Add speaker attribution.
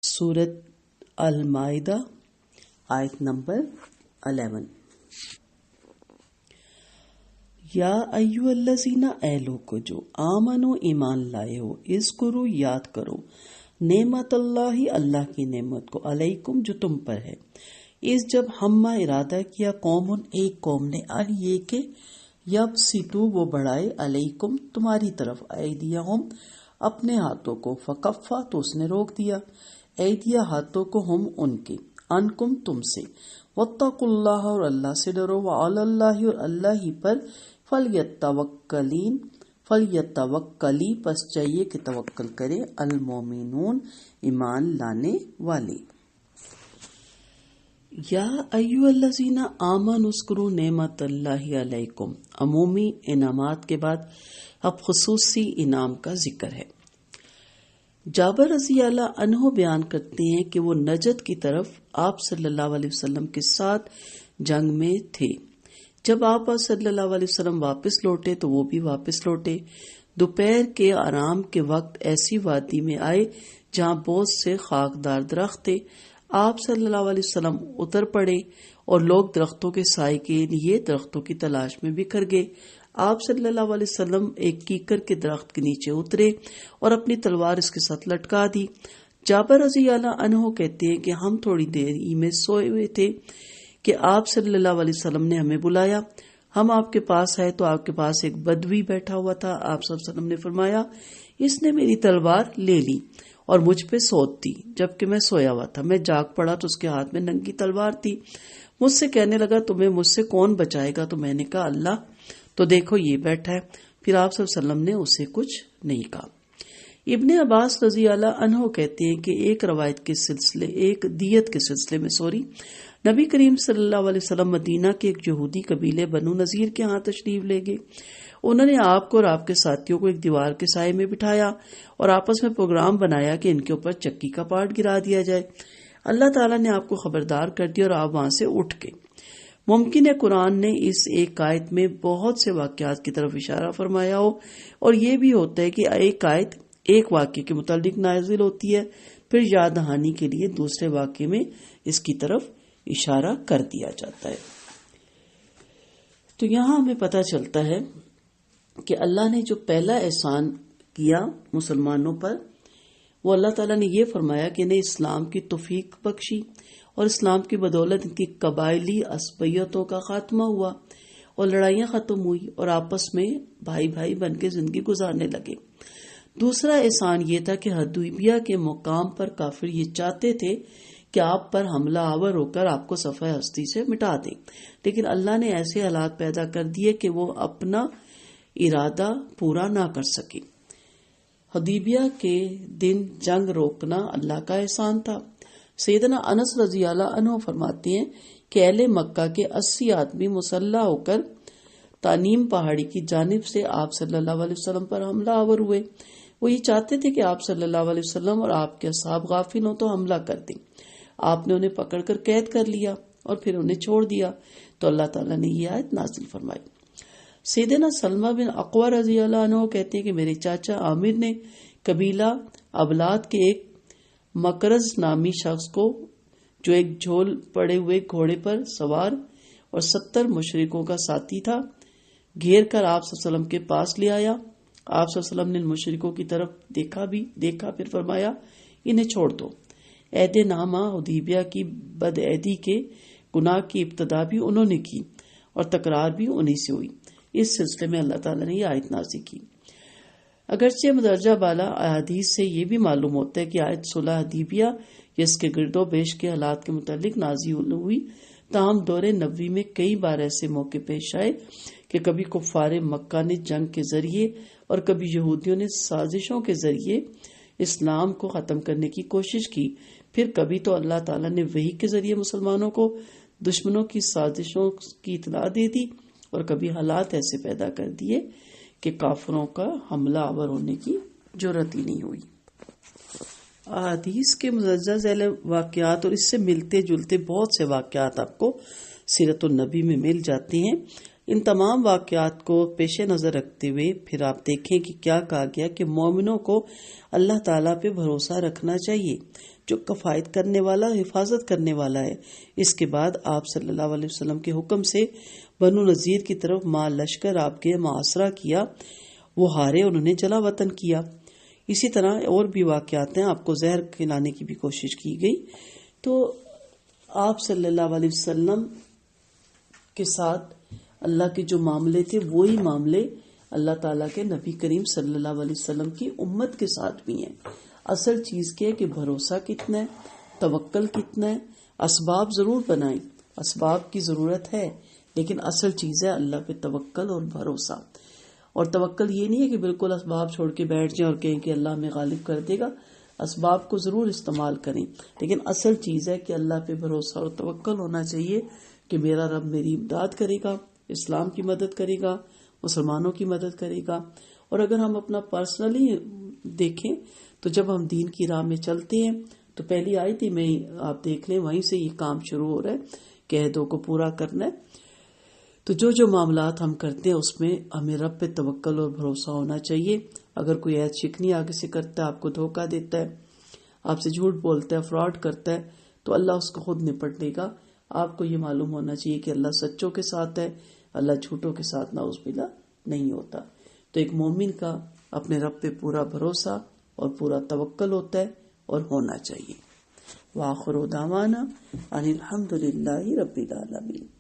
Speaker 1: سورت المائدہ آیت نمبر 11۔ یا ایھا الذین، اے لوگو جو آمنو ایمان لائے ہو، اذکروا یاد کرو، نعمت اللہ، اللہ کی نعمت کو، علیکم جو تم پر ہے، اس جب ہمہ ارادہ کیا قوم، ایک قوم نے، یہ کہ یبسطوا وہ بڑھائے، علیکم تمہاری طرف، ایدیہم اپنے ہاتھوں کو، فکفا تو اس نے روک دیا، ایدیہ ہاتھوں کو، ہم ان کے، انکم تم سے، واتقوا اللہ اور اللہ سے ڈرو، وعلی اللہ اور اللہ ہی پر، فلیتوکلی پس چاہیے کہ توکل کرے، المومنون ایمان لانے والے۔ یا ایھا الذین آمنوا اذکروا نعمت اللہ علیکم، عمومی انعامات کے بعد اب خصوصی انعام کا ذکر ہے۔ جابر رضی اللہ عنہ بیان کرتے ہیں کہ وہ نجد کی طرف آپ صلی اللہ علیہ وسلم کے ساتھ جنگ میں تھے۔ جب آپ صلی اللہ علیہ وسلم واپس لوٹے تو وہ بھی واپس لوٹے۔ دوپہر کے آرام کے وقت ایسی وادی میں آئے جہاں بہت سے خاکدار درخت تھے۔ آپ صلی اللہ علیہ وسلم اتر پڑے اور لوگ درختوں کے سائے کے لیے درختوں کی تلاش میں بکھر گئے۔ آپ صلی اللہ علیہ وسلم ایک کیکر کے درخت کے نیچے اترے اور اپنی تلوار اس کے ساتھ لٹکا دی۔ جابر رضی اللہ عنہ کہتے ہیں کہ ہم تھوڑی دیر ہی میں سوئے ہوئے تھے کہ آپ صلی اللہ علیہ وسلم نے ہمیں بلایا۔ ہم آپ کے پاس آئے تو آپ کے پاس ایک بدوی بیٹھا ہوا تھا۔ آپ صلی اللہ علیہ وسلم نے فرمایا، اس نے میری تلوار لے لی اور مجھ پہ سوت دی جبکہ میں سویا ہوا تھا۔ میں جاگ پڑا تو اس کے ہاتھ میں ننگی تلوار تھی۔ مجھ سے کہنے لگا، تمہیں مجھ سے کون بچائے گا؟ تو میں نے کہا، اللہ، تو دیکھو یہ بیٹھا ہے۔ پھر آپ صلی اللہ علیہ وسلم نے اسے کچھ نہیں کہا۔ ابن عباس رضی اللہ عنہ کہتے ہیں کہ ایک دیت کے سلسلے میں نبی کریم صلی اللہ علیہ وسلم مدینہ کے ایک یہودی قبیلے بنو نذیر کے ہاں تشریف لے گئے۔ انہوں نے آپ کو اور آپ کے ساتھیوں کو ایک دیوار کے سائے میں بٹھایا اور آپس میں پروگرام بنایا کہ ان کے اوپر چکی کا پارٹ گرا دیا جائے۔ اللہ تعالیٰ نے آپ کو خبردار کر دیا اور آپ وہاں سے اٹھ گئے۔ ممکن ہے قرآن نے اس ایک آیت میں بہت سے واقعات کی طرف اشارہ فرمایا ہو، اور یہ بھی ہوتا ہے کہ ایک آیت ایک واقعے کے متعلق نازل ہوتی ہے، پھر یاد دہانی کے لیے دوسرے واقعے میں اس کی طرف اشارہ کر دیا جاتا ہے۔ تو یہاں ہمیں پتہ چلتا ہے کہ اللہ نے جو پہلا احسان کیا مسلمانوں پر، وہ اللہ تعالیٰ نے یہ فرمایا کہ انہیں اسلام کی توفیق بخشی، اور اسلام کی بدولت ان کی قبائلی عصبیتوں کا خاتمہ ہوا اور لڑائیاں ختم ہوئی اور آپس میں بھائی بھائی بن کے زندگی گزارنے لگے۔ دوسرا احسان یہ تھا کہ حدیبیہ کے مقام پر کافر یہ چاہتے تھے کہ آپ پر حملہ آور ہو کر آپ کو صفحہ ہستی سے مٹا دیں، لیکن اللہ نے ایسے حالات پیدا کر دیے کہ وہ اپنا ارادہ پورا نہ کر سکے۔ حدیبیہ کے دن جنگ روکنا اللہ کا احسان تھا۔ سیدنا انس رضی اللہ عنہ فرماتے ہیں کہ اہل مکہ کے 80 آدمی مسلح ہو کر تانیم پہاڑی کی جانب سے آپ صلی اللہ علیہ وسلم پر حملہ آور ہوئے۔ وہ یہ چاہتے تھے کہ آپ صلی اللہ علیہ وسلم اور آپ کے اصحاب غافل ہوں تو حملہ کر دیں۔ آپ نے انہیں پکڑ کر قید کر لیا اور پھر انہیں چھوڑ دیا، تو اللہ تعالیٰ نے یہ آیت نازل فرمائی۔ سیدنا سلمہ بن اقویٰ رضی اللہ عنہ کہتے ہیں کہ میرے چاچا عامر نے قبیلہ ابلاد کے ایک مکرز نامی شخص کو، جو ایک جھول پڑے ہوئے گھوڑے پر سوار اور 70 مشرکوں کا ساتھی تھا، گھیر کر آپ صلی اللہ علیہ وسلم کے پاس لے آیا۔ آپ صلی اللہ علیہ وسلم نے مشرکوں کی طرف دیکھا پھر فرمایا، انہیں چھوڑ دو۔ عہد نامہ حدیبیہ کی بدعہدی کے گناہ کی ابتدا بھی انہوں نے کی اور تکرار بھی انہی سے ہوئی۔ اس سلسلے میں اللہ تعالیٰ نے یہ آیت نازل کی۔ اگرچہ مدرجہ بالا احادیث سے یہ بھی معلوم ہوتا ہے کہ آیت صلح حدیبیہ جس کے گرد و پیش کے حالات کے متعلق نازل ہوئی، تاہم دور نبوی میں کئی بار ایسے موقع پیش آئے کہ کبھی کفار مکہ نے جنگ کے ذریعے اور کبھی یہودیوں نے سازشوں کے ذریعے اسلام کو ختم کرنے کی کوشش کی، پھر کبھی تو اللہ تعالیٰ نے وحی کے ذریعے مسلمانوں کو دشمنوں کی سازشوں کی اطلاع دے دی، اور کبھی حالات ایسے پیدا کر دیے کہ کافروں کا حملہ آور ہونے کی جرات ہی نہیں ہوئی۔ احادیث کے مندرجہ ذیل واقعات اور اس سے ملتے جلتے بہت سے واقعات آپ کو سیرت النبی میں مل جاتے ہیں۔ ان تمام واقعات کو پیش نظر رکھتے ہوئے پھر آپ دیکھیں کہ کیا کہا گیا کہ مومنوں کو اللہ تعالیٰ پہ بھروسہ رکھنا چاہیے، جو کفایت کرنے والا، حفاظت کرنے والا ہے۔ اس کے بعد آپ صلی اللہ علیہ وسلم کے حکم سے بنو نذیر کی طرف ماں لشکر آپ کے محاصرہ کیا، وہ ہارے، انہوں نے جلا وطن کیا۔ اسی طرح اور بھی واقعات ہیں، آپ کو زہر کھلانے کی بھی کوشش کی گئی۔ تو آپ صلی اللہ علیہ وسلم کے ساتھ اللہ کے جو معاملے تھے وہی معاملے اللہ تعالیٰ کے نبی کریم صلی اللہ علیہ وسلم کی امت کے ساتھ بھی ہیں۔ اصل چیز کیا ہے کہ بھروسہ کتنا ہے، توکل کتنا ہے۔ اسباب ضرور بنائیں، اسباب کی ضرورت ہے، لیکن اصل چیز ہے اللہ پہ توکل اور بھروسہ۔ اور توکل یہ نہیں ہے کہ بالکل اسباب چھوڑ کے بیٹھ جائیں اور کہیں کہ اللہ ہمیں غالب کر دے گا۔ اسباب کو ضرور استعمال کریں، لیکن اصل چیز ہے کہ اللہ پہ بھروسہ اور توکل ہونا چاہیے کہ میرا رب میری امداد کرے گا، اسلام کی مدد کرے گا، مسلمانوں کی مدد کرے گا۔ اور اگر ہم اپنا پرسنلی دیکھیں تو جب ہم دین کی راہ میں چلتے ہیں تو پہلی آیت ہی میں آپ دیکھ لیں، وہیں سے یہ کام شروع ہو رہا ہے کہ عہدوں کو پورا کرنا ہے۔ تو جو معاملات ہم کرتے ہیں اس میں ہمیں رب پہ توکل اور بھروسہ ہونا چاہیے۔ اگر کوئی عہد شکنی آگے سے کرتا ہے، آپ کو دھوکہ دیتا ہے، آپ سے جھوٹ بولتا ہے، فراڈ کرتا ہے، تو اللہ اس کو خود نپٹ لے گا۔ آپ کو یہ معلوم ہونا چاہیے کہ اللہ سچوں کے ساتھ ہے، اللہ جھوٹوں کے ساتھ نعوذ باللہ نہیں ہوتا۔ تو ایک مومن کا اپنے رب پہ پورا بھروسہ اور پورا توکل ہوتا ہے اور ہونا چاہیے۔ وآخر دعوانا ان الحمد للہ رب العالمین۔